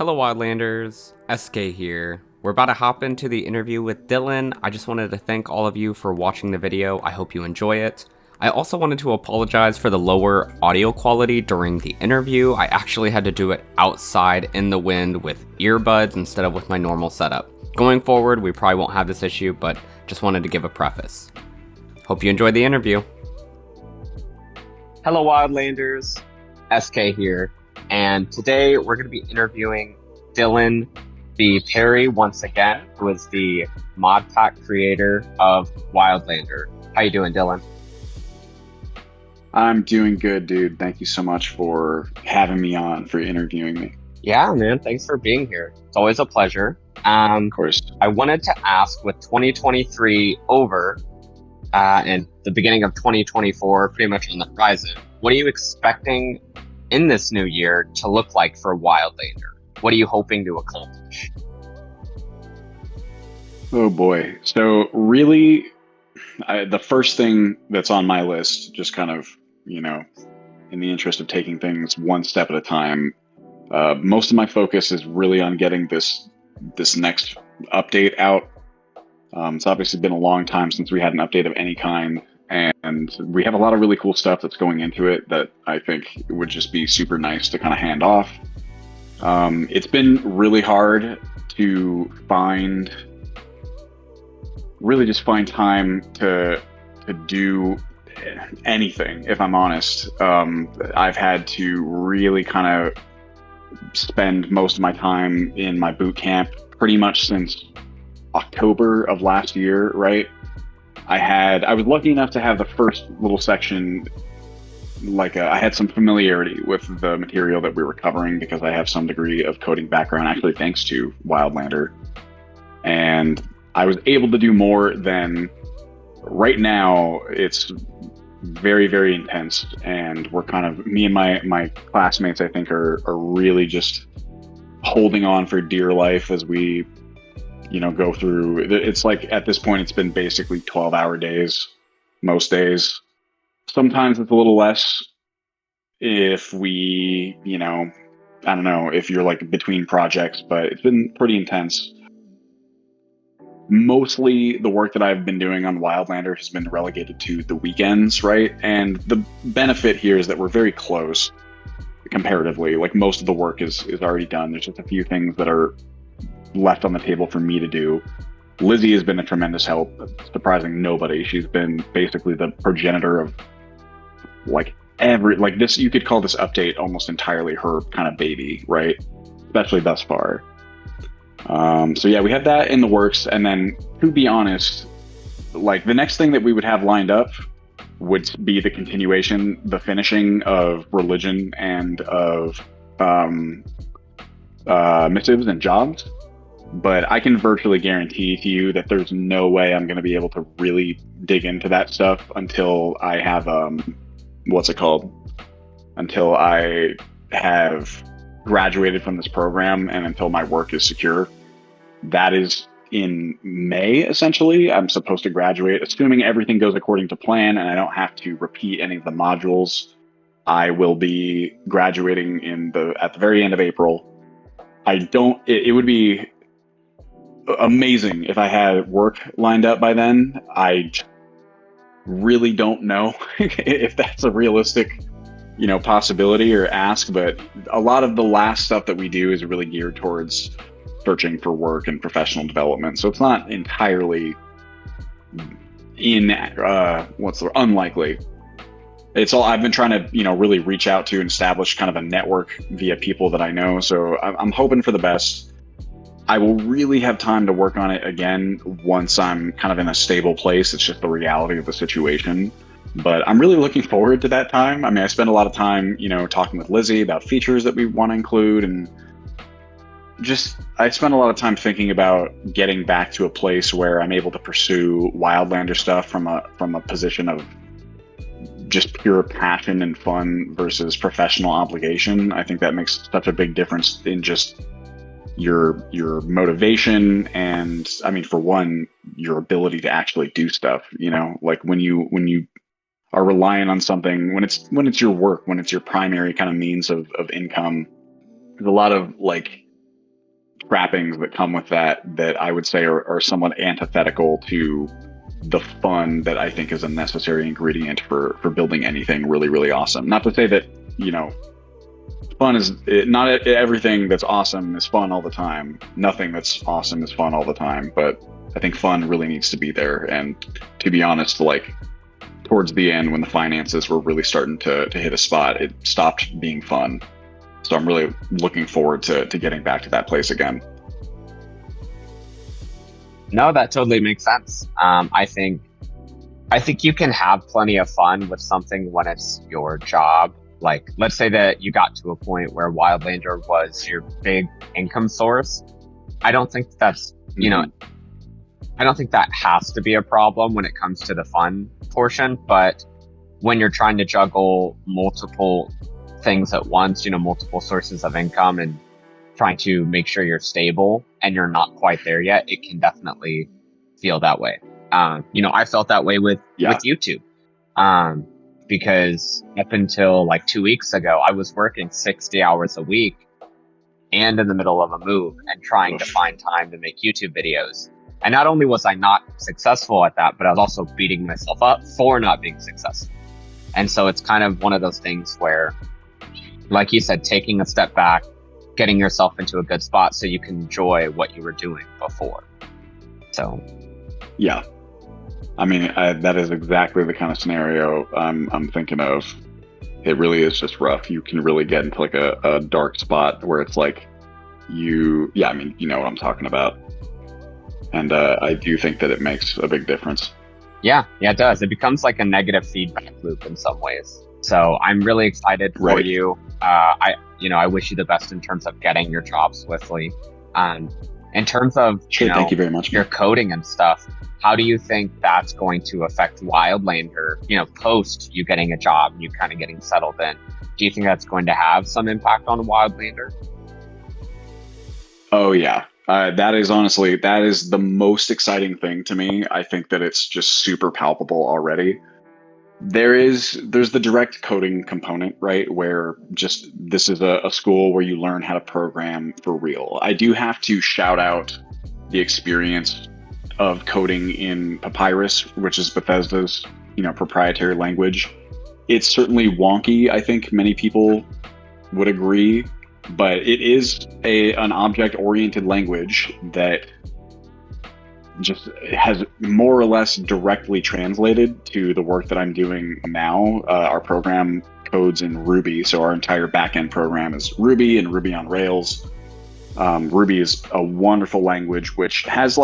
Hello, Wildlanders. SK here. We're about to hop into the interview with Dylan. I just wanted to thank all of you for watching the video. I hope you enjoy it. I also wanted to apologize for the lower audio quality during the interview. I actually had to do it outside in the wind with earbuds instead of with my normal setup. Going forward, we probably won't have this issue, but just wanted to give a preface. Hope you enjoyed the interview. Hello, Wildlanders. SK here. And today we're going to be interviewing Dylan B. Perry once again, who is the mod pack creator of Wildlander. How you doing, Dylan? I'm doing good, dude. Thank you so much for having me on, for interviewing me. Yeah, man. Thanks for being here. It's always a pleasure. Of course. I wanted to ask, with 2023 over and the beginning of 2024 pretty much on the horizon, what are you expecting in this new year to look like for Wildlander? What are you hoping to accomplish? Oh boy. So really, the first thing that's on my list, just kind of, in the interest of taking things one step at a time, most of my focus is really on getting this next update out. It's obviously been a long time since we had an update of any kind, and we have a lot of really cool stuff that's going into it that I think would just be super nice to kind of hand off. It's been really hard to just find time to do anything, if I'm honest. I've had to really kind of spend most of my time in my boot camp pretty much since October of last year, right? I was lucky enough to have the first little section, I had some familiarity with the material that we were covering because I have some degree of coding background, actually, thanks to Wildlander. And I was able to do more than right now. It's very, very intense. And we're kind of, me and my classmates, I think, are really just holding on for dear life as we go through. It's like at this point, it's been basically 12-hour days, most days. Sometimes it's a little less if we, I don't know, if you're like between projects, but it's been pretty intense. Mostly the work that I've been doing on Wildlander has been relegated to the weekends, right? And the benefit here is that we're very close comparatively. Like most of the work is already done. There's just a few things that are left on the table for me to do. Lizzie has been a tremendous help, surprising nobody. She's been basically the progenitor of this. You could call this update almost entirely her kind of baby, right? Especially thus far. So yeah, we have that in the works. And then, to be honest, the next thing that we would have lined up would be the continuation, the finishing of religion and of missives and jobs. But I can virtually guarantee to you that there's no way I'm going to be able to really dig into that stuff until I have, until I have graduated from this program and until my work is secure. That is in May, essentially. I'm supposed to graduate, assuming everything goes according to plan and I don't have to repeat any of the modules. I will be graduating at the very end of April. It would be amazing if I had work lined up by then. I really don't know if that's a realistic, possibility or ask, but a lot of the last stuff that we do is really geared towards searching for work and professional development. So it's not entirely unlikely. It's all I've been trying to, really reach out to and establish kind of a network via people that I know. So I'm hoping for the best. I will really have time to work on it again once I'm kind of in a stable place. It's just the reality of the situation. But I'm really looking forward to that time. I mean, I spend a lot of time, talking with Lizzie about features that we want to include. And I spend a lot of time thinking about getting back to a place where I'm able to pursue Wildlander stuff from a position of just pure passion and fun versus professional obligation. I think that makes such a big difference in just your motivation and, I mean, for one, your ability to actually do stuff. When you are relying on something, when it's your work, when it's your primary kind of means of income, there's a lot of trappings that come with that I would say are somewhat antithetical to the fun that I think is a necessary ingredient for building anything really, really awesome. Not to say that, fun is not everything that's awesome is fun all the time. Nothing that's awesome is fun all the time, but I think fun really needs to be there. And to be honest, like towards the end when the finances were really starting to hit a spot, it stopped being fun. So I'm really looking forward to getting back to that place again. No, that totally makes sense. I think you can have plenty of fun with something when it's your job. Like, let's say that you got to a point where Wildlander was your big income source. I don't think that's, I don't think that has to be a problem when it comes to the fun portion. But when you're trying to juggle multiple things at once, multiple sources of income and trying to make sure you're stable and you're not quite there yet, it can definitely feel that way. I felt that way with YouTube. Because up until like 2 weeks ago, I was working 60 hours a week and in the middle of a move and trying to find time to make YouTube videos. And not only was I not successful at that, but I was also beating myself up for not being successful. And so it's kind of one of those things where, like you said, taking a step back, getting yourself into a good spot so you can enjoy what you were doing before. So, yeah. I mean, that is exactly the kind of scenario I'm thinking of. It really is just rough. You can really get into like a dark spot where it's like you know what I'm talking about. And I do think that it makes a big difference. Yeah, it does. It becomes like a negative feedback loop in some ways. So I'm really excited for you. I wish you the best in terms of getting your job swiftly. In terms of thank you very much, your coding and stuff, how do you think that's going to affect Wildlander, post you getting a job and you kind of getting settled in? Do you think that's going to have some impact on Wildlander? Oh, yeah. That is the most exciting thing to me. I think that it's just super palpable already. There's the direct coding component, right? Where just this is a school where you learn how to program for real. I do have to shout out the experience of coding in Papyrus, which is Bethesda's, proprietary language. It's certainly wonky. I think many people would agree, but it is an object-oriented language that just has more or less directly translated to the work that I'm doing now. Our program codes in Ruby, so our entire backend program is Ruby and Ruby on Rails. Ruby is a wonderful language, which has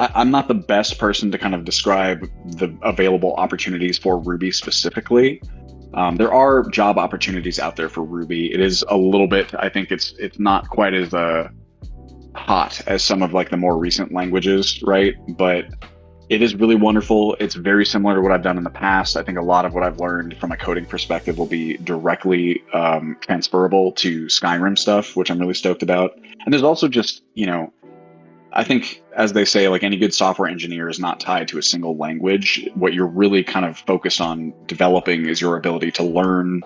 I'm not the best person to kind of describe the available opportunities for Ruby specifically. There are job opportunities out there for Ruby. It is a little bit, I think it's not quite as hot as some of like the more recent languages, right? But it is really wonderful. It's very similar to what I've done in the past. I think a lot of what I've learned from a coding perspective will be directly transferable to Skyrim stuff, which I'm really stoked about. And there's also just, I think, as they say, like any good software engineer is not tied to a single language. What you're really kind of focused on developing is your ability to learn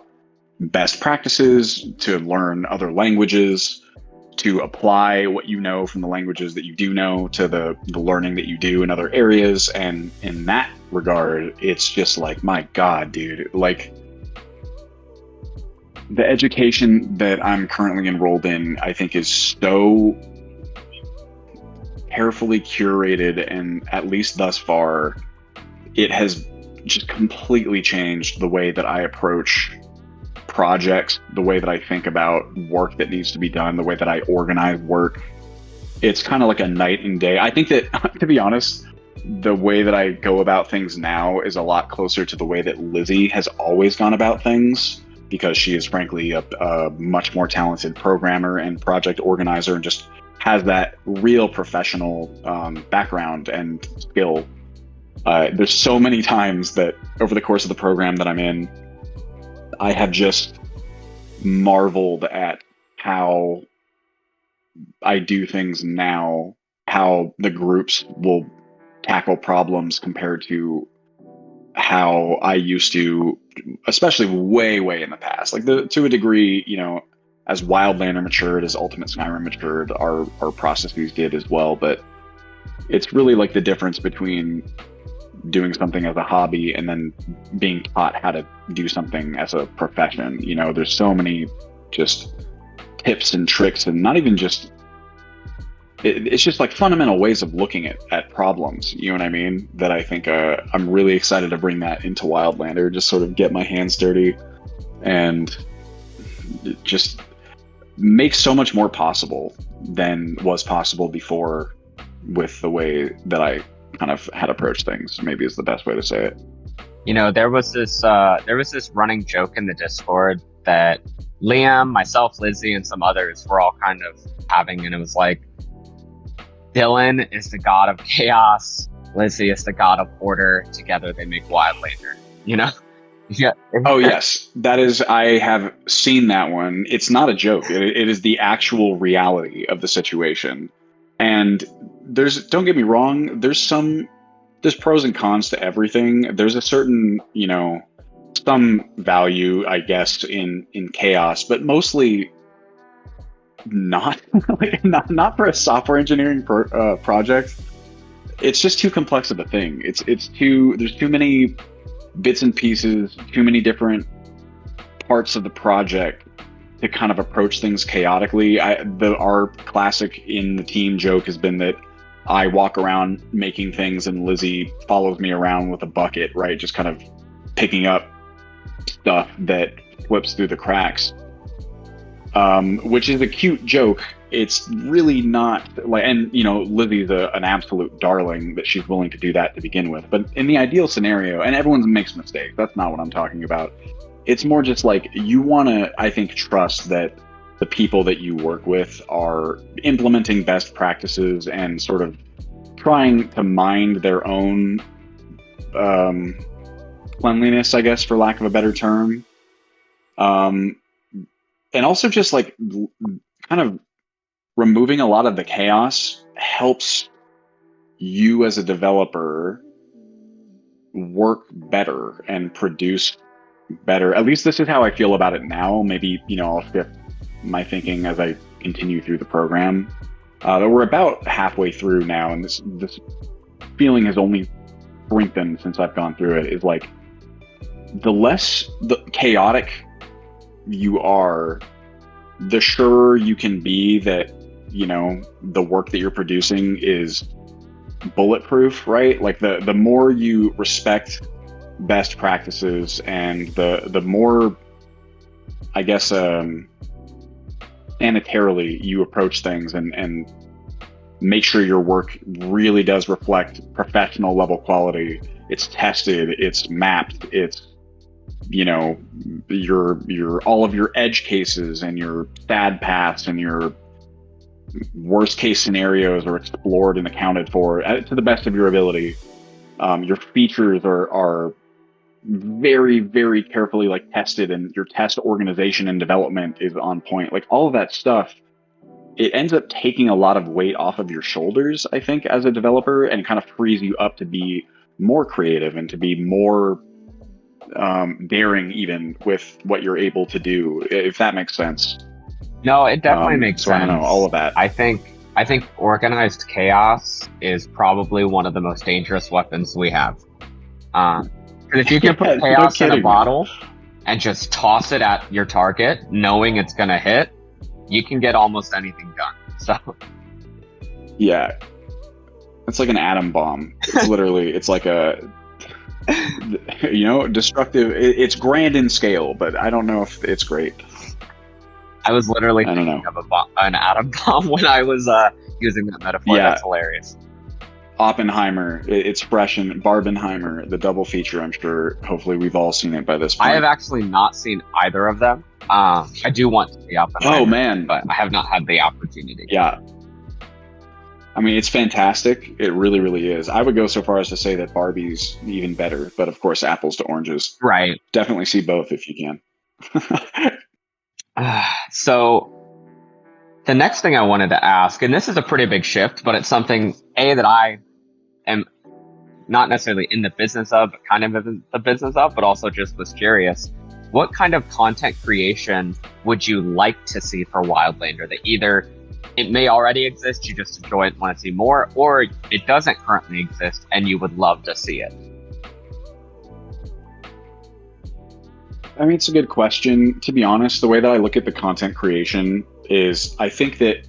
best practices, to learn other languages, to apply what you know from the languages that you do know to the learning that you do in other areas. And in that regard, it's just like, my God, dude, like the education that I'm currently enrolled in, I think is so carefully curated, and at least thus far, it has just completely changed the way that I approach projects, the way that I think about work that needs to be done, the way that I organize work. It's kind of like a night and day. I think that, to be honest, the way that I go about things now is a lot closer to the way that Lizzie has always gone about things, because she is frankly a much more talented programmer and project organizer and just has that real professional background and skill. There's so many times that over the course of the program that I'm in, I have just marveled at how I do things now, how the groups will tackle problems compared to how I used to, especially way in the past. Like to a degree, as Wildlander matured, as Ultimate Skyrim matured, our processes did as well. But it's really like the difference between doing something as a hobby and then being taught how to do something as a profession. You know, there's so many just tips and tricks, and not even just it's just like fundamental ways of looking at problems, you know what I mean, that I think I'm really excited to bring that into Wildlander, just sort of get my hands dirty and just make so much more possible than was possible before with the way that I kind of had approached things, maybe is the best way to say it. You know, there was this running joke in the Discord that Liam, myself, Lizzie, and some others were all kind of having, and it was like, Dylan is the god of chaos, Lizzie is the god of order. Together they make Wildlander. You know? Yeah. Oh yes, that is. I have seen that one. It's not a joke. It is the actual reality of the situation. And don't get me wrong. There's pros and cons to everything. There's a certain, you know, some value, I guess, in chaos, but mostly not. Like, not for a software engineering project. It's just too complex of a thing. There's too many bits and pieces, too many different parts of the project to kind of approach things chaotically. Our classic in the team joke has been that I walk around making things and Lizzie follows me around with a bucket, right? Just kind of picking up stuff that flips through the cracks. Which is a cute joke. It's really not like, and you know, Lizzie's an absolute darling that she's willing to do that to begin with. But in the ideal scenario, and everyone makes mistakes, that's not what I'm talking about. It's more just like you want to, I think, trust that the people that you work with are implementing best practices and sort of trying to mind their own cleanliness, I guess, for lack of a better term. And also just like kind of removing a lot of the chaos helps you as a developer work better and produce better. At least this is how I feel about it now. Maybe, you know, I'll shift my thinking as I continue through the program. But we're about halfway through now, and this feeling has only strengthened since I've gone through it. Is like the less chaotic you are, the surer you can be that, you know, the work that you're producing is bulletproof, right? Like the more you respect best practices and the more, I guess, sanitarily you approach things and make sure your work really does reflect professional level quality. It's tested, it's mapped, it's, you know, your all of your edge cases and your bad paths and your worst case scenarios are explored and accounted for to the best of your ability. Your features are very, very carefully like tested, and your test organization and development is on point. Like all of that stuff, it ends up taking a lot of weight off of your shoulders, I think, as a developer, and kind of frees you up to be more creative and to be more daring even with what you're able to do, if that makes sense. No, it definitely makes sense. I don't know, all of that. I think organized chaos is probably one of the most dangerous weapons we have. Because if you can put chaos in a bottle and just toss it at your target, knowing it's gonna hit, you can get almost anything done. So yeah, it's like an atom bomb. It's literally, it's like a, you know, destructive. It's grand in scale, but I don't know if it's great. I was literally thinking of an atom bomb when I was using that metaphor. Yeah. That's hilarious. Oppenheimer, it's fresh, and Barbenheimer, the double feature. I'm sure, hopefully, we've all seen it by this point. I have actually not seen either of them. I do want to see Oppenheimer. Oh man, but I have not had the opportunity. Yeah. I mean, it's fantastic. It really, really is. I would go so far as to say that Barbie's even better, but of course, apples to oranges. Right. Definitely see both if you can. So the next thing I wanted to ask, and this is a pretty big shift, but it's something, that I am not necessarily in the business of, but kind of in the business of, but also just was curious. what kind of content creation would you like to see for Wildlander that either it may already exist, you just enjoy it and want to see more, or it doesn't currently exist and you would love to see it? I mean, it's a good question. To be honest, the way that I look at the content creation is I think that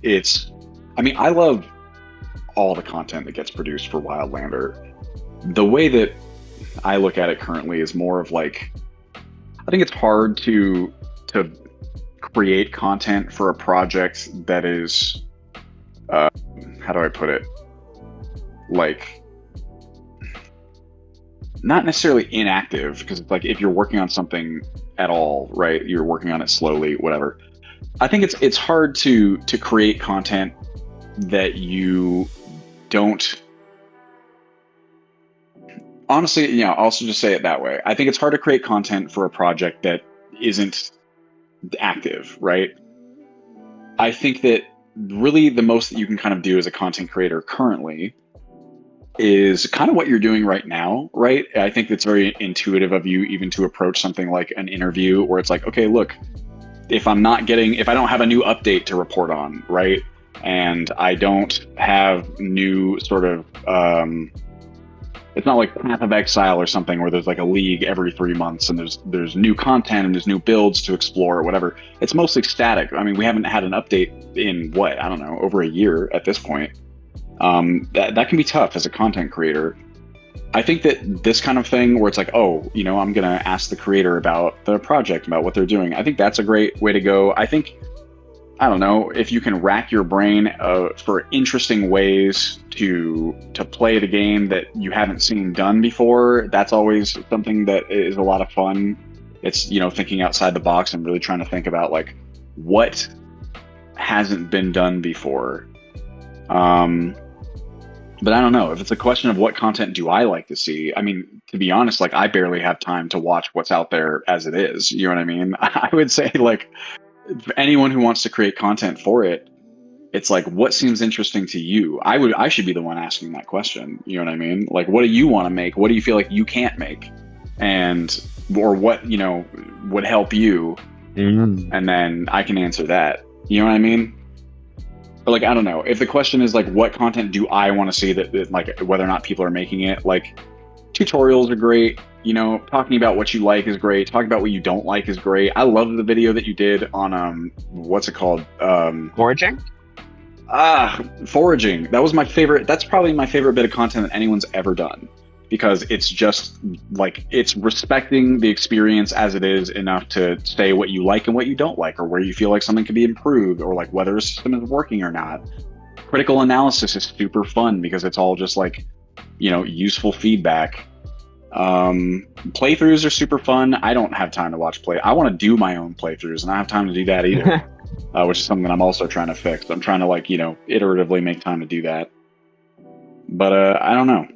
I love all the content that gets produced for Wildlander. The way that I look at it currently is more of like, I think it's hard to create content for a project that is, how do I put it? Like, not necessarily inactive, because it's like if you're working on something at all, right? You're working on it slowly, whatever. I think it's hard to create content that you don't. Honestly, I'll also just say it that way. I think it's hard to create content for a project that isn't active, right? I think that really the most that you can kind of do as a content creator currently is kind of what you're doing right now, right? I think it's very intuitive of you even to approach something like an interview where it's like, okay, look, if I don't have a new update to report on, right? And I don't have new sort of, it's not like Path of Exile or something where there's like a league every 3 months and there's new content and there's new builds to explore or whatever. It's mostly static. I mean, we haven't had an update in I don't know, over a year at this point. That can be tough as a content creator. I think that this kind of thing where it's like, I'm going to ask the creator about the project, about what they're doing. I think that's a great way to go. I don't know, if you can rack your brain for interesting ways to play the game that you haven't seen done before, that's always something that is a lot of fun. It's, thinking outside the box and really trying to think about like what hasn't been done before. But I don't know, if it's a question of what content do I like to see, I mean, to be honest, like I barely have time to watch what's out there as it is. You know what I mean? I would say like anyone who wants to create content for it, it's like, what seems interesting to you? I should be the one asking that question. You know what I mean? Like, what do you want to make? What do you feel like you can't make? Or what, would help you? Mm-hmm. And then I can answer that. You know what I mean? Or like, I don't know. If the question is like, what content do I want to see that like, whether or not people are making it, like tutorials are great. Talking about what you like is great. Talking about what you don't like is great. I love the video that you did on, what's it called? Foraging? Foraging. That was my favorite. That's probably my favorite bit of content that anyone's ever done, because it's just like, it's respecting the experience as it is enough to say what you like and what you don't like, or where you feel like something could be improved, or like whether a system is working or not. Critical analysis is super fun because it's all just like, useful feedback. Playthroughs are super fun. I don't have time to watch I want to do my own playthroughs, and I don't have time to do that either. Which is something that I'm also trying to fix. I'm trying to like, iteratively make time to do that. But I don't know.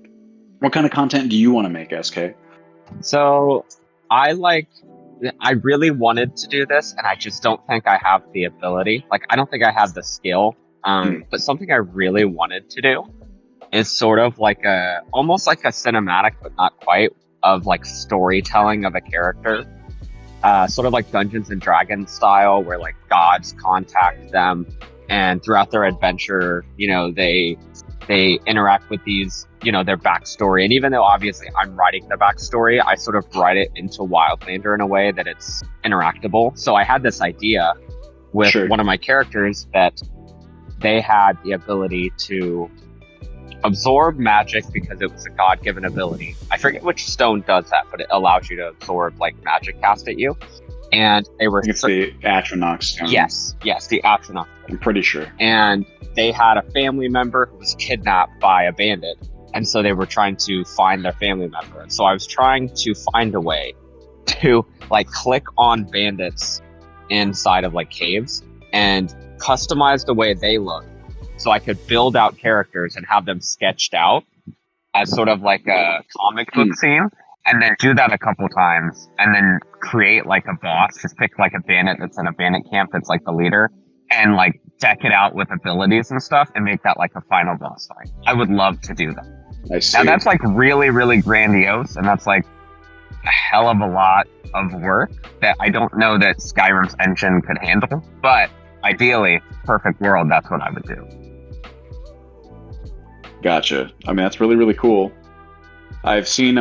What kind of content do you want to make, SK? So I really wanted to do this, and I just don't think I have the ability. Like, I don't think I have the skill. But something I really wanted to do is sort of like almost like a cinematic, but not quite, of like storytelling of a character. Sort of like Dungeons and Dragons style, where like gods contact them, and throughout their adventure, they interact with these, their backstory. And even though obviously I'm writing the backstory, I sort of write it into Wildlander in a way that it's interactable. So I had this idea with one of my characters that they had the ability to absorb magic because it was a god-given ability. I forget which stone does that, but it allows you to absorb like magic cast at you. And they were... It's the Atronach stone. Yes, the Atronach. I'm pretty sure. And they had a family member who was kidnapped by a bandit. And so they were trying to find their family member. And so I was trying to find a way to like click on bandits inside of like caves and customize the way they look, so I could build out characters and have them sketched out as sort of like a comic book scene, and then do that a couple times, and then create like a boss. Just pick like a bandit that's in a bandit camp that's like the leader, and like deck it out with abilities and stuff, and make that like a final boss fight. I would love to do that. I see. Now that's like really, really grandiose, and that's like a hell of a lot of work that I don't know that Skyrim's engine could handle. But ideally, perfect world, that's what I would do. Gotcha. I mean, that's really, really cool. I've seen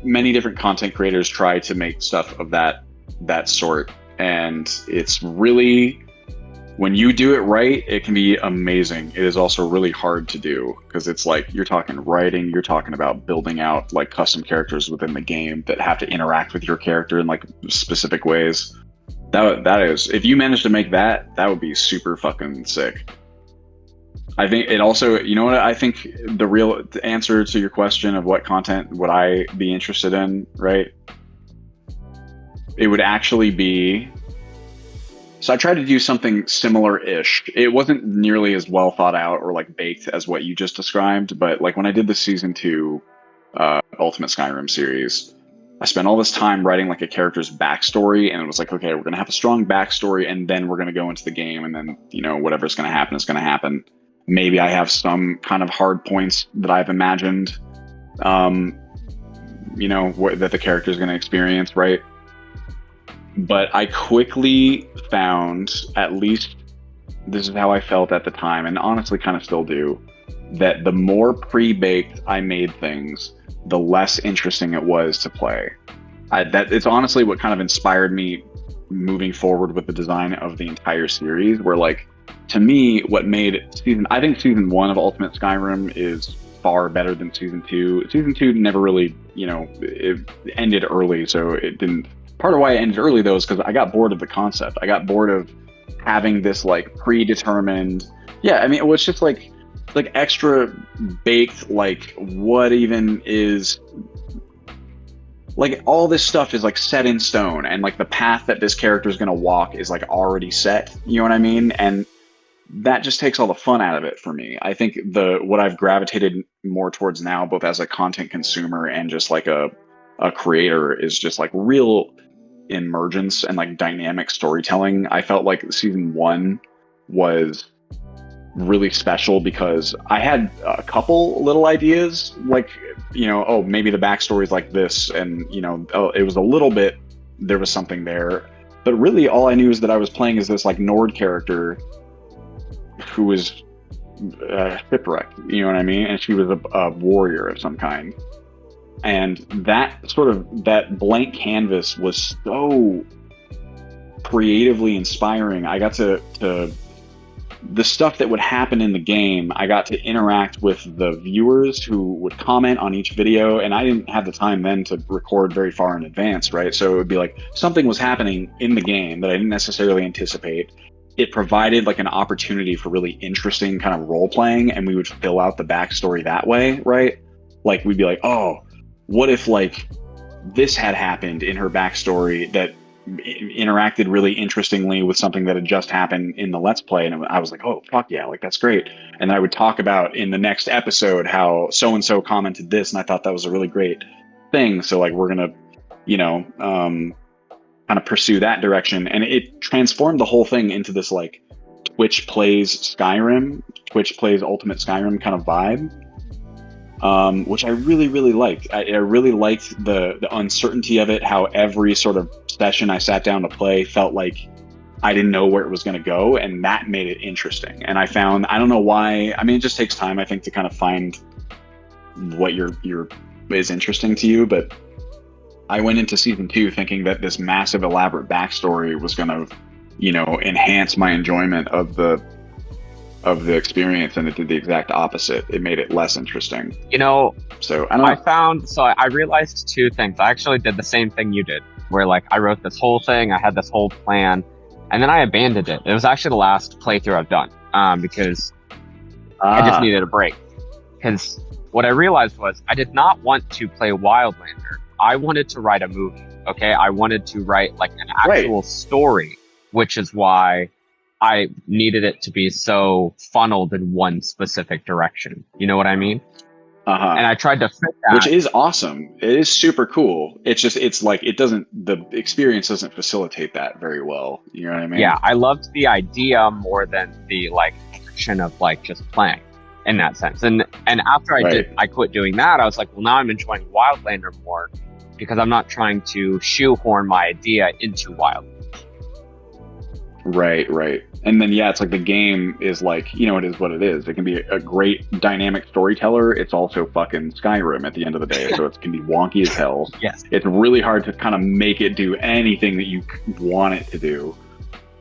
many different content creators try to make stuff of that sort, and it's really, when you do it right, it can be amazing. It is also really hard to do because it's like you're talking writing, you're talking about building out like custom characters within the game that have to interact with your character in like specific ways. That is, if you manage to make that, that would be super fucking sick. I think it also, you know what, I think the real answer to your question of what content would I be interested in, right? It would actually be, so I tried to do something similar-ish. It wasn't nearly as well thought out or like baked as what you just described, but like when I did the season 2 Ultimate Skyrim series, I spent all this time writing like a character's backstory, and it was like, okay, we're gonna have a strong backstory, and then we're gonna go into the game, and then, you know, whatever's gonna happen is gonna happen. Maybe I have some kind of hard points that I've imagined, you know, that the character is going to experience, right? But I quickly found, at least this is how I felt at the time, and honestly kind of still do, that the more pre-baked I made things, the less interesting it was to play. That it's honestly what kind of inspired me moving forward with the design of the entire series, where like, to me, what made I think season 1 of Ultimate Skyrim is far better than season 2. Season 2 never really, you know, it ended early, so it didn't. Part of why it ended early though is because I got bored of the concept. I got bored of having this like predetermined. Yeah, I mean, it was just like extra baked. Like, what even is? Like, all this stuff is like set in stone, and like the path that this character is gonna walk is like already set. You know what I mean? And that just takes all the fun out of it for me. I think what I've gravitated more towards now, both as a content consumer and just like a creator, is just like real emergence and like dynamic storytelling. I felt like season 1 was really special because I had a couple little ideas, like, you know, oh, maybe the backstory is like this, and, you know, oh, it was a little bit, there was something there, but really all I knew is that I was playing as this like Nord character who was shipwrecked, you know what I mean? And she was a warrior of some kind. And that blank canvas was so creatively inspiring. I got to the stuff that would happen in the game, I got to interact with the viewers who would comment on each video, and I didn't have the time then to record very far in advance, right? So it would be like something was happening in the game that I didn't necessarily anticipate. It provided like an opportunity for really interesting kind of role playing, and we would fill out the backstory that way, right? Like, we'd be like, oh, what if like this had happened in her backstory that interacted really interestingly with something that had just happened in the Let's Play, and I was like, oh fuck yeah, like that's great. And then I would talk about in the next episode how so and so commented this, and I thought that was a really great thing, so like we're gonna, you know, kind of pursue that direction. And it transformed the whole thing into this like Twitch plays Skyrim, Twitch plays Ultimate Skyrim kind of vibe, which I really, really liked. I really liked the uncertainty of it, how every sort of session I sat down to play felt like I didn't know where it was going to go, and that made it interesting. And I found, I don't know why, I mean, it just takes time, I think, to kind of find what is interesting to you, but I went into season 2 thinking that this massive, elaborate backstory was going to, you know, enhance my enjoyment of the experience, and it did the exact opposite. It made it less interesting. You know, so I realized 2 things. I actually did the same thing you did, where like I wrote this whole thing, I had this whole plan, and then I abandoned it. It was actually the last playthrough I've done, because I just needed a break. Because what I realized was I did not want to play Wildlander. I wanted to write a movie, okay? I wanted to write like an actual story, which is why I needed it to be so funneled in one specific direction. You know what I mean? And I tried to fit that. Which is awesome. It is super cool. It's just, it's like, the experience doesn't facilitate that very well. You know what I mean? Yeah, I loved the idea more than the like action of like just playing in that sense. And after I quit doing that, I was like, well, now I'm enjoying Wildlander more. because I'm not trying to shoehorn my idea into Wild. Right. And then, yeah, it's like the game is like, you know, it is what it is. It can be a great dynamic storyteller. It's also fucking Skyrim at the end of the day. So it can be wonky as hell. Yes. It's really hard to kind of make it do anything that you want it to do,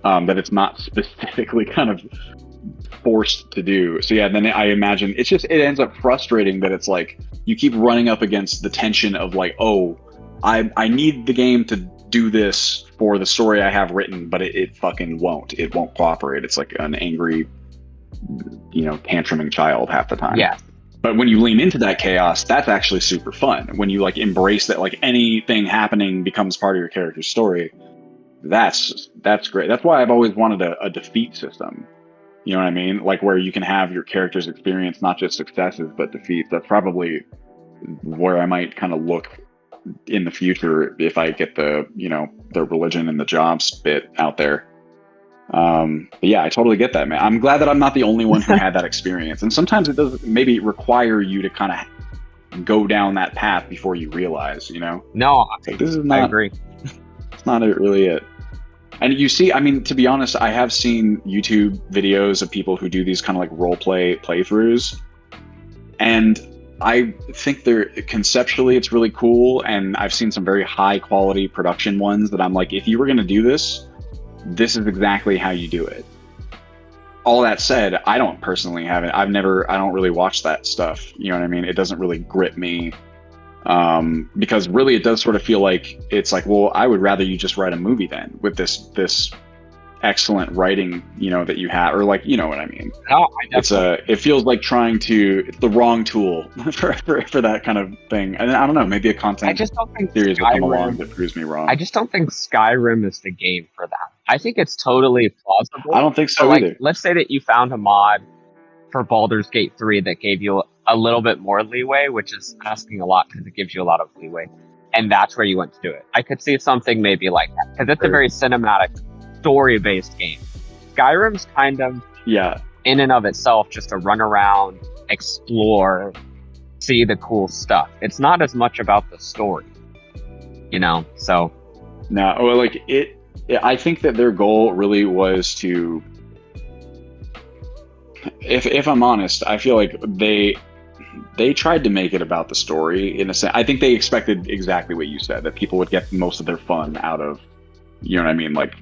that it's not specifically kind of forced to do. So yeah, then I imagine it ends up frustrating that it's like you keep running up against the tension of like, oh, I need the game to do this for the story I have written, but it fucking won't. It won't cooperate. It's like an angry, you know, tantruming child half the time. Yeah. But when you lean into that chaos, that's actually super fun. When you like embrace that, like anything happening becomes part of your character's story. That's great. That's why I've always wanted a defeat system. You know what I mean? Like where you can have your characters experience not just successes but defeats. That's probably where I might kind of look in the future if I get the, you know, the religion and the jobs bit out there. But yeah, I totally get that, man. I'm glad that I'm not the only one who had that experience. And sometimes it does maybe require you to kind of go down that path before you realize, you know? No, like, this is not, I agree. It's not really it. And you see, I mean, to be honest, I have seen YouTube videos of people who do these kind of like role play playthroughs. And I think they're conceptually, it's really cool. And I've seen some very high quality production ones that I'm like, if you were going to do this, this is exactly how you do it. All that said, I don't personally have it. I don't really watch that stuff. You know what I mean? It doesn't really grip me. Because really it does sort of feel like it's like, well, I would rather you just write a movie then with this excellent writing, you know, that you have, or like, you know what I mean? No, it feels like it's the wrong tool for that kind of thing. And I don't know, maybe a content series will come along that proves me wrong. I just don't think Skyrim is the game for that. I think it's totally plausible. I don't think so either. Let's say that you found a mod for Baldur's Gate 3 that gave you a little bit more leeway, which is asking a lot because it gives you a lot of leeway. And that's where you went to do it. I could see something maybe like that because it's a very cinematic, story-based game. Skyrim's kind of, in and of itself, just a run around, explore, see the cool stuff. It's not as much about the story, you know? So. No, well, like I think that their goal really was to, if I'm honest, I feel like they tried to make it about the story in a sense. I think they expected exactly what you said, that people would get most of their fun out of, you know what I mean, like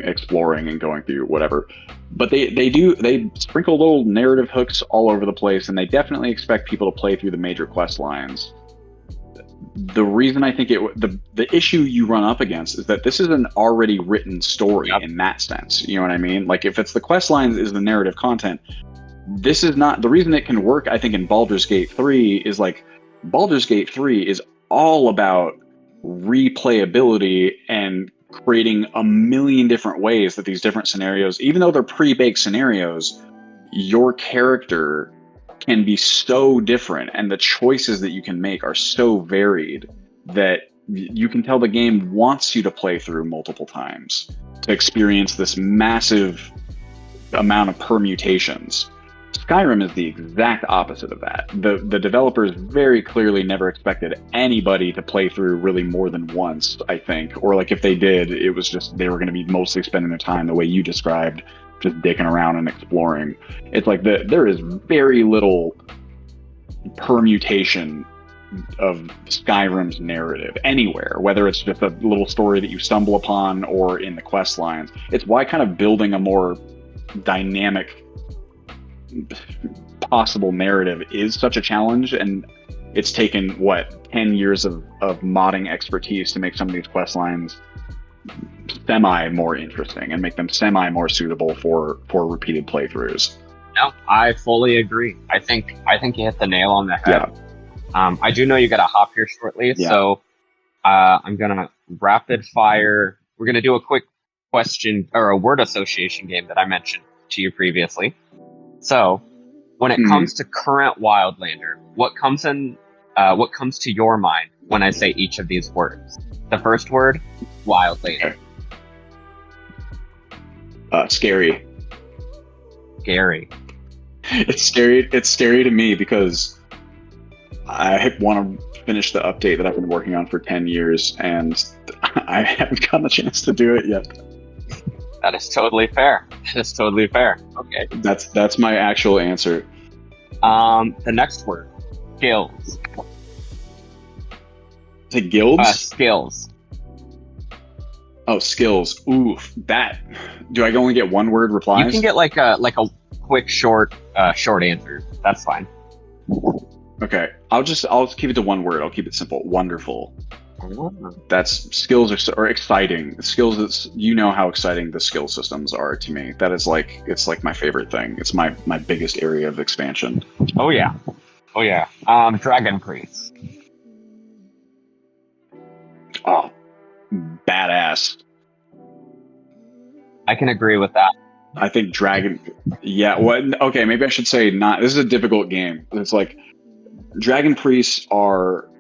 exploring and going through whatever. But they sprinkle little narrative hooks all over the place, and they definitely expect people to play through the major quest lines. The reason I think the issue you run up against is that this is an already written story in that sense. You know what I mean? Like if it's the quest lines is the narrative content, this is not the reason it can work. I think in Baldur's Gate 3 is like Baldur's Gate 3 is all about replayability and creating a million different ways that these different scenarios, even though they're pre-baked scenarios, your character can be so different and the choices that you can make are so varied that you can tell the game wants you to play through multiple times to experience this massive amount of permutations. Skyrim is the exact opposite of that. The developers very clearly never expected anybody to play through really more than once, I think. Or like if they did, it was just they were going to be mostly spending their time the way you described, just dicking around and exploring. It's like there is very little permutation of Skyrim's narrative anywhere, whether it's just a little story that you stumble upon or in the quest lines. It's why kind of building a more dynamic possible narrative is such a challenge, and it's taken 10 years of modding expertise to make some of these quest lines semi more interesting and make them semi more suitable for repeated playthroughs. No, I fully agree. I think you hit the nail on the head. Yeah. I do know you got to hop here shortly, so I'm gonna rapid fire. We're gonna do a quick question or a word association game that I mentioned to you previously. So, when it comes to current Wildlander, what comes to your mind when I say each of these words? The first word, Wildlander. Scary. Scary. It's scary. It's scary to me because I want to finish the update that I've been working on for 10 years, and I haven't gotten a chance to do it yet. That is totally fair. That is totally fair. Okay. That's my actual answer. The next word, skills. To guilds? Skills. Oh, skills. Oof, that. Do I only get one word replies? You can get like a quick short answer. That's fine. Okay, I'll keep it to one word. I'll keep it simple. Wonderful. That's skills are exciting. Skills is, you know how exciting the skill systems are to me. That is like, it's like my favorite thing. It's my biggest area of expansion. Oh yeah. Dragon Priest. Oh, badass. I can agree with that. I think Dragon. Yeah. What? Okay. Maybe I should say not. This is a difficult game. It's like Dragon Priests are.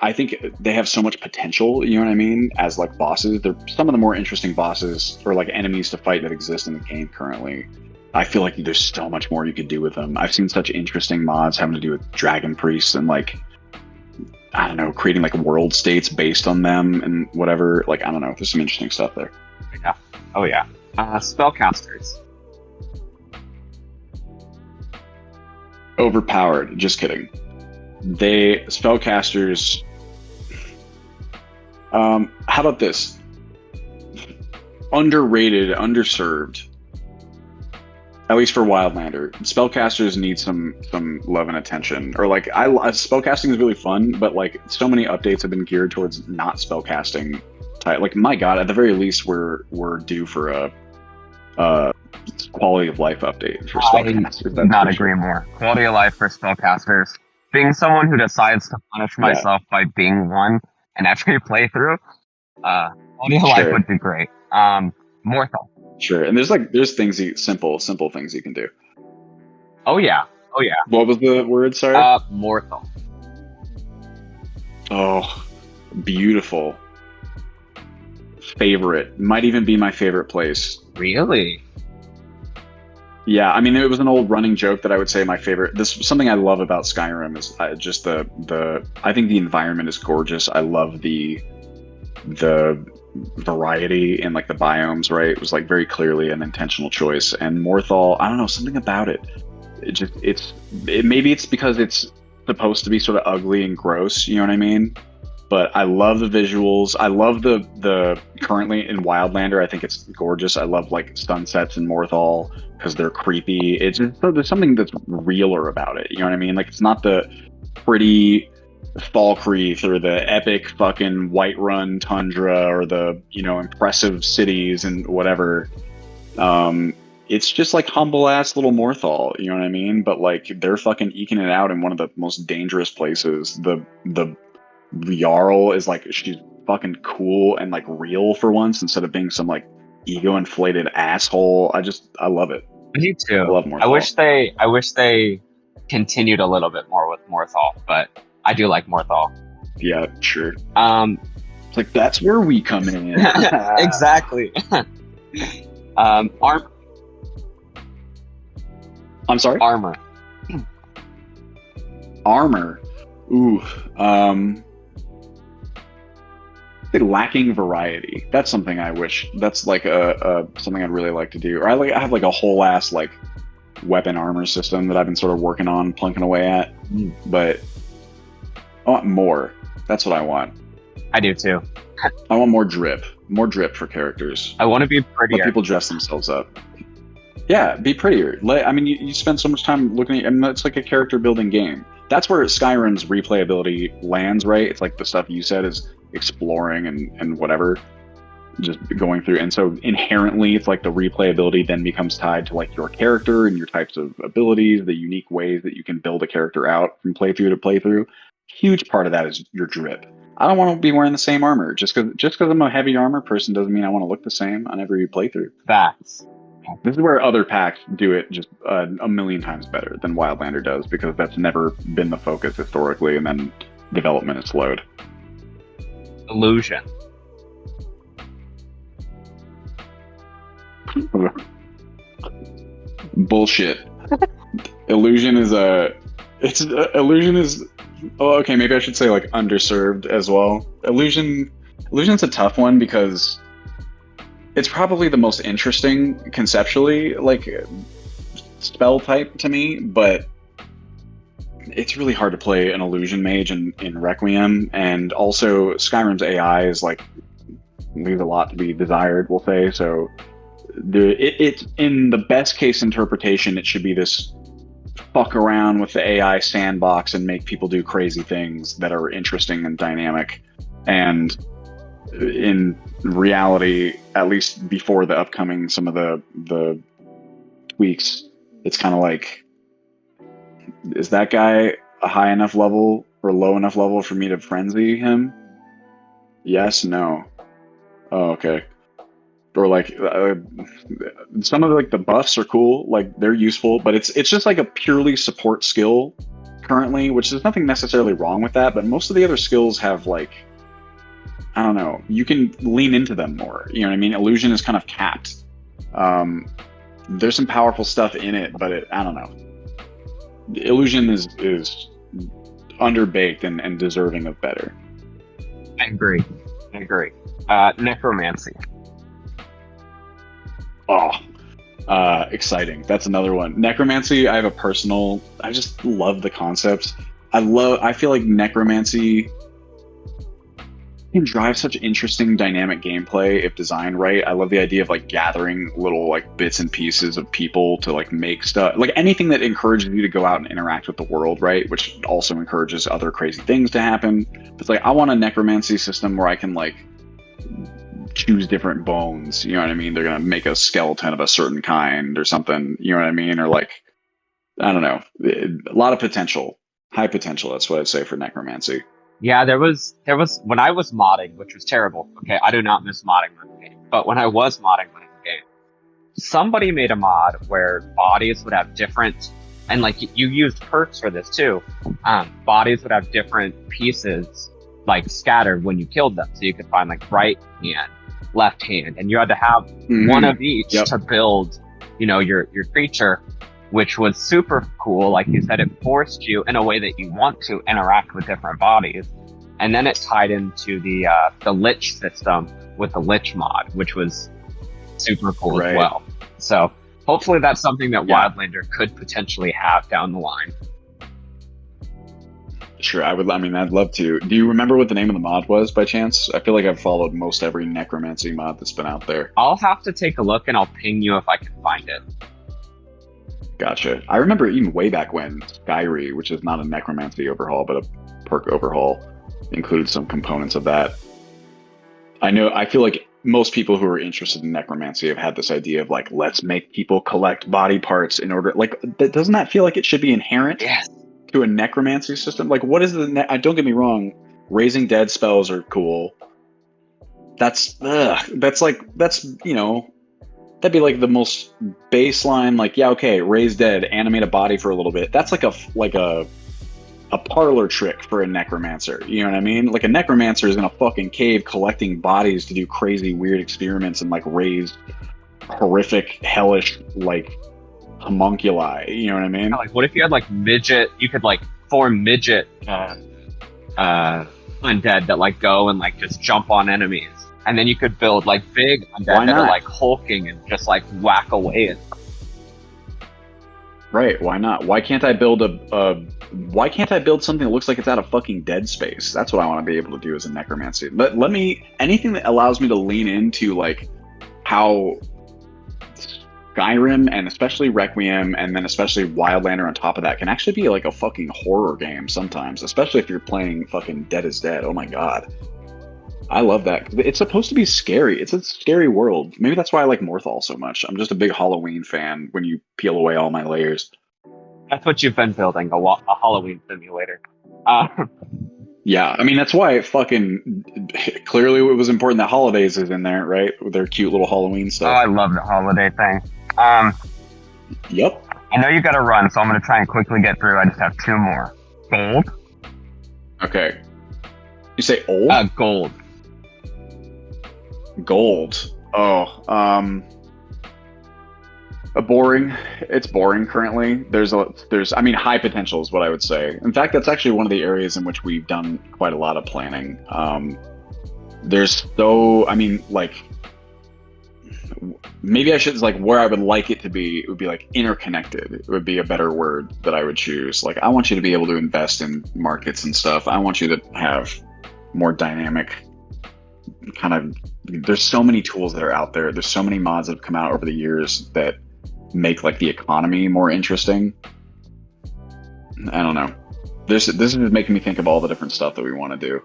I think they have so much potential. You know what I mean? As like bosses, they're some of the more interesting bosses or like enemies to fight that exist in the game currently. I feel like there's so much more you could do with them. I've seen such interesting mods having to do with Dragon Priests and like, I don't know, creating like world states based on them and whatever. Like, I don't know. There's some interesting stuff there. Yeah. Oh yeah. Spellcasters. Overpowered. Just kidding. Spellcasters. How about this? Underrated, underserved. At least for Wildlander, spellcasters need some love and attention. Or like, spellcasting is really fun, but like so many updates have been geared towards not spellcasting. Like, my God, at the very least, we're due for a quality of life update for spellcasters. I not agree more. Quality of life for spellcasters. Being someone who decides to punish myself by being one in every playthrough, quality of life would be great. Morthal. Sure, and there's things simple things you can do. Oh yeah. What was the word? Sorry. Morthal. Oh, beautiful. Favorite. Might even be my favorite place. Really? Yeah, I mean, it was an old running joke that I would say my favorite. Something I love about Skyrim is just the. I think the environment is gorgeous. I love the variety in like the biomes. Right, it was like very clearly an intentional choice. And Morthal, I don't know, something about it. Maybe it's because it's supposed to be sort of ugly and gross. You know what I mean? But I love the visuals. I love the currently in Wildlander. I think it's gorgeous. I love like sunsets in Morthal because they're creepy. There's something that's realer about it. You know what I mean? Like, it's not the pretty Falkreath or the epic fucking Whiterun tundra or the, you know, impressive cities and whatever. It's just like humble ass little Morthal. You know what I mean? But like, they're fucking eking it out in one of the most dangerous places. The Jarl is like, she's fucking cool and like real for once instead of being some like ego inflated asshole. I love it. I do too. I love Morthal. I wish they continued a little bit more with Morthal, but I do like Morthal. Yeah, sure. It's like, that's where we come in. Exactly. I'm sorry? Armor. Ooh. Lacking variety. That's something I wish. That's like something I'd really like to do. Or I have like a whole ass like weapon armor system that I've been sort of working on, plunking away at. But I want more. That's what I want. I do too. I want more drip for characters. I want to be prettier. Let people dress themselves up. Yeah, be prettier. I mean, you spend so much time looking at, and it's like a character building game. That's where Skyrim's replayability lands, right? It's like the stuff you said is exploring and whatever, just going through. And so inherently, it's like the replayability then becomes tied to like your character and your types of abilities, the unique ways that you can build a character out from playthrough to playthrough. Huge part of that is your drip. I don't want to be wearing the same armor. Just because I'm a heavy armor person doesn't mean I want to look the same on every playthrough. Facts. This is where other packs do it just a million times better than Wildlander does, because that's never been the focus historically, and then development is slowed. Illusion. Bullshit. Illusion is Oh, okay, maybe I should say like underserved as well. Illusion's a tough one because it's probably the most interesting conceptually, like spell type to me, but it's really hard to play an illusion mage in Requiem, and also Skyrim's AI is like leaves a lot to be desired, we'll say. So it's in the best case interpretation, it should be this fuck around with the AI sandbox and make people do crazy things that are interesting and dynamic. And in reality, at least before the upcoming some of the tweaks, it's kind of like, is that guy a high enough level or low enough level for me to frenzy him? Yes, no. Oh, okay. Or like some of like the buffs are cool, like they're useful, but it's just like a purely support skill currently, which there's nothing necessarily wrong with that, but most of the other skills have like, I don't know, you can lean into them more. You know what I mean? Illusion is kind of capped. There's some powerful stuff in it, but I don't know. Illusion is underbaked and deserving of better. I agree. Necromancy. Oh, exciting. That's another one. Necromancy, I just love the concept. I feel like necromancy can drive such interesting dynamic gameplay if designed right. I love the idea of like gathering little like bits and pieces of people to like make stuff, like anything that encourages you to go out and interact with the world, right? Which also encourages other crazy things to happen. It's like, I want a necromancy system where I can like choose different bones, you know what I mean? They're gonna make a skeleton of a certain kind or something, you know what I mean? Or like, I don't know, a lot of potential, high potential. That's what I'd say for necromancy. Yeah, there was when I was modding, which was terrible. Okay, I do not miss modding my game, but when I was modding my game, somebody made a mod where bodies would have different, and like you used perks for this too. Bodies would have different pieces like scattered when you killed them, so you could find like right hand, left hand, and you had to have one of each to build, your creature, which was super cool. Like you said, it forced you in a way that you want to interact with different bodies. And then it tied into the Lich system with the Lich mod, which was super cool as well. So hopefully that's something that Wildlander could potentially have down the line. Sure, I'd love to. Do you remember what the name of the mod was by chance? I feel like I've followed most every necromancy mod that's been out there. I'll have to take a look and I'll ping you if I can find it. Gotcha. I remember even way back when Skyri, which is not a necromancy overhaul, but a perk overhaul, included some components of that. I feel like most people who are interested in necromancy have had this idea of like, let's make people collect body parts in order, like, doesn't that feel like it should be inherent to a necromancy system? Like, what is don't get me wrong, raising dead spells are cool. That's that'd be like the most baseline, like, yeah, okay, raise dead, animate a body for a little bit. That's like a parlor trick for a necromancer. You know what I mean? Like a necromancer is in a fucking cave collecting bodies to do crazy, weird experiments and like raise horrific, hellish, like homunculi. You know what I mean? Like, what if you had like midget? You could like form midget undead that like go and like just jump on enemies. And then you could build like big undead that are like hulking and just like whack away. Right? Why not? Why can't I build why can't I build something that looks like it's out of fucking Dead Space? That's what I want to be able to do as a necromancy. Let me, anything that allows me to lean into like how Skyrim and especially Requiem and then especially Wildlander on top of that can actually be like a fucking horror game sometimes, especially if you're playing fucking Dead is Dead. Oh my god. I love that. It's supposed to be scary. It's a scary world. Maybe that's why I like Morthal so much. I'm just a big Halloween fan when you peel away all my layers. That's what you've been building, a Halloween simulator. Yeah, I mean, that's why it fucking... Clearly it was important that Holidays is in there, right? With their cute little Halloween stuff. Oh, I love the holiday thing. Yep. I know you gotta run, so I'm gonna try and quickly get through. I just have two more. Gold? Okay. You say old? Gold. Gold. Oh, Boring. It's boring currently. I mean, high potential is what I would say. In fact, that's actually one of the areas in which we've done quite a lot of planning. I mean, like, maybe I should, like, where I would like it to be, it would be like interconnected. It would be a better word that I would choose. Like, I want you to be able to invest in markets and stuff. I want you to have more dynamic kind of, there's so many tools that are out there. There's so many mods that have come out over the years that make like the economy more interesting. I don't know. This is making me think of all the different stuff that we want to do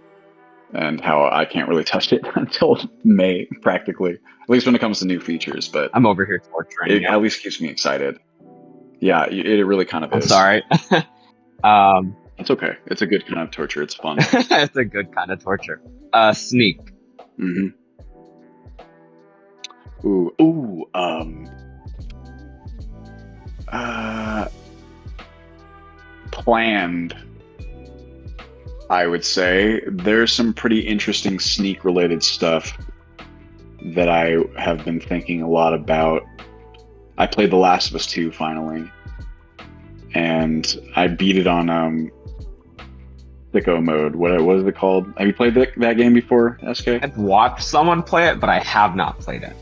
and how I can't really touch it until May, practically. At least when it comes to new features, but I'm over here torturing it you. at least keeps me excited. Yeah, it really kind of I'm is. sorry. It's okay. It's a good kind of torture. It's fun. It's a good kind of torture. Sneak. Mm-hmm. Ooh. Planned, I would say. There's some pretty interesting Sneak related stuff that I have been thinking a lot about. I played The Last of Us 2 finally, and I beat it on sicko mode. What is it called? Have you played that game before, SK? I've watched someone play it, but I have not played it.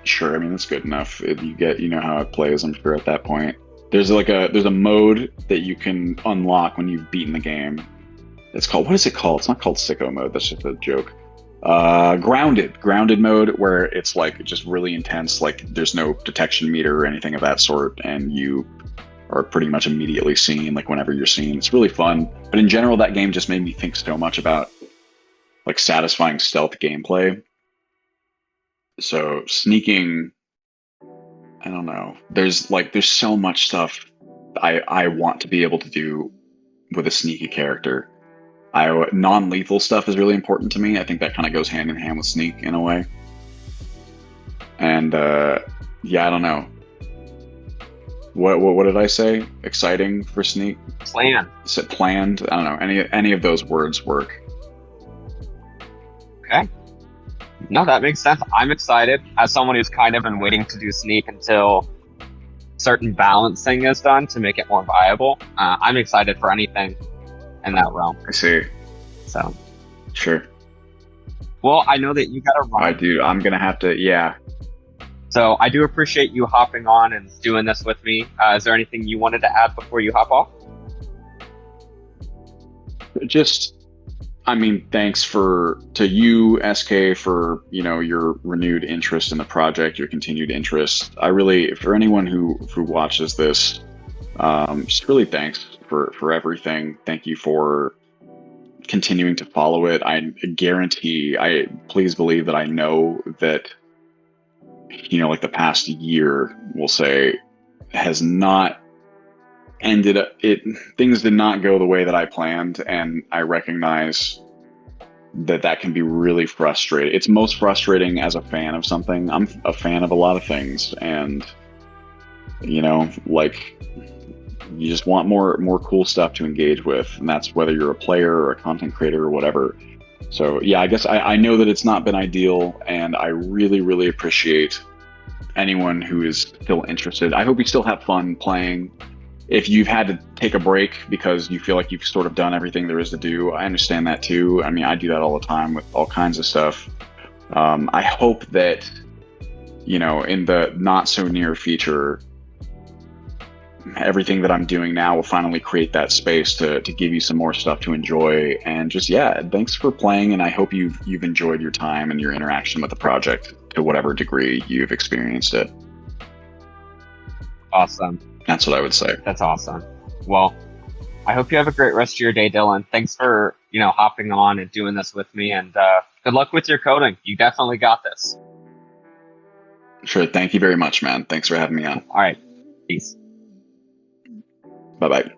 Sure, I mean that's good enough. You know how it plays, I'm sure at that point. There's a mode that you can unlock when you've beaten the game. It's called, what is it called? It's not called sicko mode. That's just a joke. Grounded mode, where it's like just really intense. Like there's no detection meter or anything of that sort, and you are pretty much immediately seen. Like whenever you're seen, it's really fun. But in general, that game just made me think so much about like satisfying stealth gameplay. So sneaking, I don't know. There's so much stuff I want to be able to do with a sneaky character. Non-lethal stuff is really important to me. I think that kind of goes hand in hand with Sneak in a way. And yeah, I don't know. What did I say? Exciting for Sneak? Plan. Is it planned? I don't know. Any of those words work. Okay. No, that makes sense. I'm excited as someone who's kind of been waiting to do Sneak until certain balancing is done to make it more viable. I'm excited for anything in that realm. I see. So, sure. Well, I know that you got to run. I do. I'm gonna have to. Yeah. So I do appreciate you hopping on and doing this with me. Is there anything you wanted to add before you hop off? Just, I mean, thanks to you, SK, for your renewed interest in the project, your continued interest. I really, for anyone who watches this, just really thanks for everything. Thank you for continuing to follow it. Please believe that I know that like the past year, we'll say, has not ended up. Things did not go the way that I planned, and I recognize that can be really frustrating. It's most frustrating as a fan of something. I'm a fan of a lot of things, and like, you just want more cool stuff to engage with, and that's whether you're a player or a content creator or whatever. So yeah, I guess I know that it's not been ideal, and I really, really appreciate anyone who is still interested. I hope you still have fun playing. If you've had to take a break because you feel like you've sort of done everything there is to do, I understand that too. I mean, I do that all the time with all kinds of stuff. I hope that, in the not so near future, everything that I'm doing now will finally create that space to give you some more stuff to enjoy. And just, yeah, thanks for playing. And I hope you've enjoyed your time and your interaction with the project to whatever degree you've experienced it. Awesome. That's what I would say. That's awesome. Well, I hope you have a great rest of your day, Dylan. Thanks for, hopping on and doing this with me, and good luck with your coding. You definitely got this. Sure. Thank you very much, man. Thanks for having me on. All right. Peace. Bye-bye.